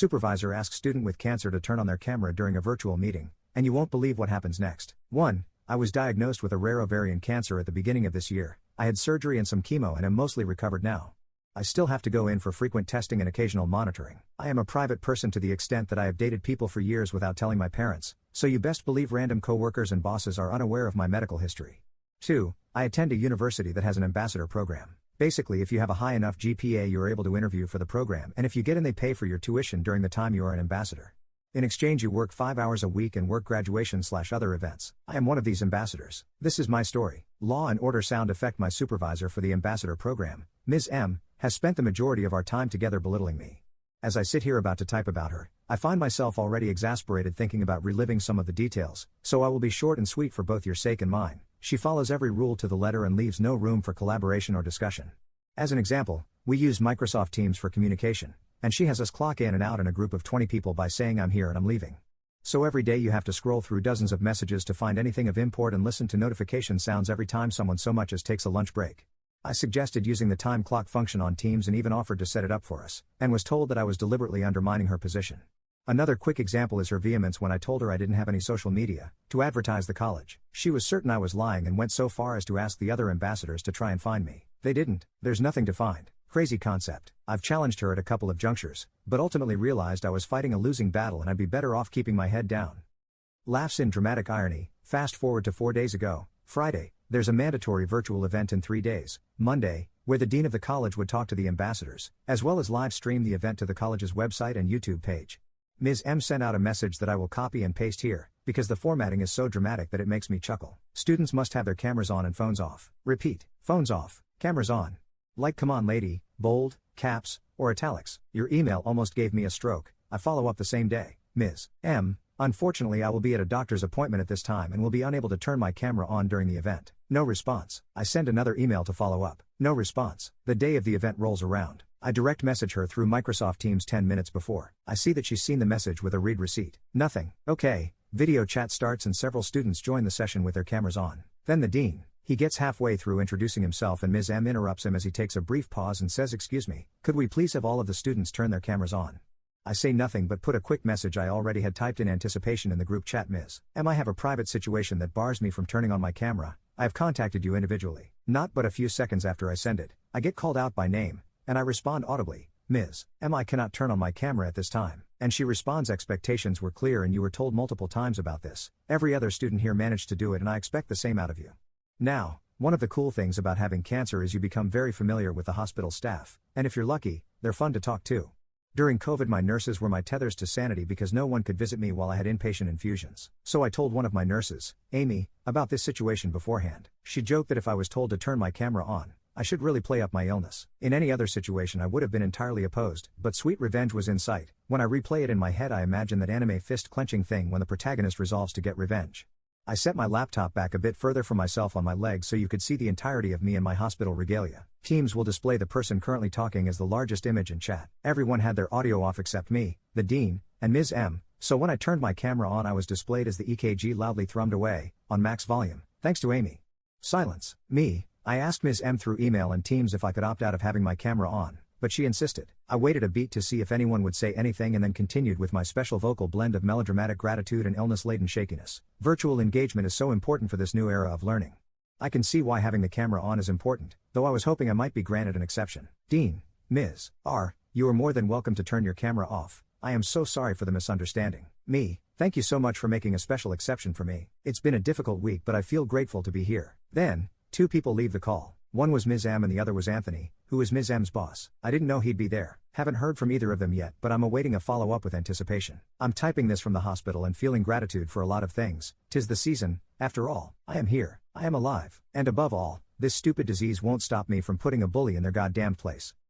Supervisor asks student with cancer to turn on their camera during a virtual meeting, and you won't believe what happens next. 1. I was diagnosed with a rare ovarian cancer at the beginning of this year. I had surgery and some chemo and am mostly recovered now. I still have to go in for frequent testing and occasional monitoring. I am a private person to the extent that I have dated people for years without telling my parents, so you best believe random coworkers and bosses are unaware of my medical history. 2. I attend a university that has an ambassador program. Basically, if you have a high enough GPA, you are able to interview for the program, and if you get in, they pay for your tuition during the time you are an ambassador. In exchange, you work 5 hours a week and work graduation/other events. I am one of these ambassadors. This is my story. Law and Order sound effect. My supervisor for the ambassador program, Ms. M, has spent the majority of our time together belittling me. As I sit here about to type about her, I find myself already exasperated thinking about reliving some of the details, so I will be short and sweet for both your sake and mine. She follows every rule to the letter and leaves no room for collaboration or discussion. As an example, we use Microsoft Teams for communication, and she has us clock in and out in a group of 20 people by saying I'm here and I'm leaving. So every day you have to scroll through dozens of messages to find anything of import and listen to notification sounds every time someone so much as takes a lunch break. I suggested using the time clock function on Teams and even offered to set it up for us, and was told that I was deliberately undermining her position. Another quick example is her vehemence when I told her I didn't have any social media to advertise the college. She was certain I was lying and went so far as to ask the other ambassadors to try and find me. They didn't. There's nothing to find. Crazy concept. I've challenged her at a couple of junctures, but ultimately realized I was fighting a losing battle and I'd be better off keeping my head down. Laughs in dramatic irony. Fast forward to 4 days ago, Friday, there's a mandatory virtual event in 3 days, Monday, where the dean of the college would talk to the ambassadors, as well as live stream the event to the college's website and YouTube page. Ms. M sent out a message that I will copy and paste here, because the formatting is so dramatic that it makes me chuckle. Students must have their cameras on and phones off. Repeat, phones off, cameras on. Like, come on lady, bold, caps, or italics. Your email almost gave me a stroke. I follow up the same day. Ms. M, unfortunately I will be at a doctor's appointment at this time and will be unable to turn my camera on during the event. No response. I send another email to follow up. No response. The day of the event rolls around. I direct message her through Microsoft Teams 10 minutes before. I see that she's seen the message with a read receipt. Nothing. Okay. Video chat starts and several students join the session with their cameras on. Then the dean. He gets halfway through introducing himself and Ms. M interrupts him as he takes a brief pause and says, "Excuse me, could we please have all of the students turn their cameras on?" I say nothing but put a quick message I already had typed in anticipation in the group chat. Ms. M, I have a private situation that bars me from turning on my camera. I have contacted you individually. Not but a few seconds after I send it, I get called out by name, and I respond audibly, "Ms. M, I cannot turn on my camera at this time." And she responds, "Expectations were clear and you were told multiple times about this. Every other student here managed to do it and I expect the same out of you." Now, one of the cool things about having cancer is you become very familiar with the hospital staff, and if you're lucky, they're fun to talk to. During COVID, my nurses were my tethers to sanity because no one could visit me while I had inpatient infusions. So I told one of my nurses, Amy, about this situation beforehand. She joked that if I was told to turn my camera on, I should really play up my illness. In any other situation I would have been entirely opposed, but sweet revenge was in sight. When I replay it in my head I imagine that anime fist-clenching thing when the protagonist resolves to get revenge. I set my laptop back a bit further from myself on my legs so you could see the entirety of me and my hospital regalia. Teams will display the person currently talking as the largest image in chat. Everyone had their audio off except me, the dean, and Ms. M, so when I turned my camera on I was displayed as the EKG loudly thrummed away, on max volume, thanks to Amy. Silence. Me. I asked Ms. M through email and Teams if I could opt out of having my camera on, but she insisted. I waited a beat to see if anyone would say anything and then continued with my special vocal blend of melodramatic gratitude and illness-laden shakiness. Virtual engagement is so important for this new era of learning. I can see why having the camera on is important, though I was hoping I might be granted an exception. Dean, Ms. R, you are more than welcome to turn your camera off. I am so sorry for the misunderstanding. Me, thank you so much for making a special exception for me. It's been a difficult week but I feel grateful to be here. Then, 2 people leave the call. One was Ms. M and the other was Anthony, who is Ms. M's boss. I didn't know he'd be there. Haven't heard from either of them yet, but I'm awaiting a follow-up with anticipation. I'm typing this from the hospital and feeling gratitude for a lot of things. 'Tis the season, after all. I am here. I am alive. And above all, this stupid disease won't stop me from putting a bully in their goddamn place.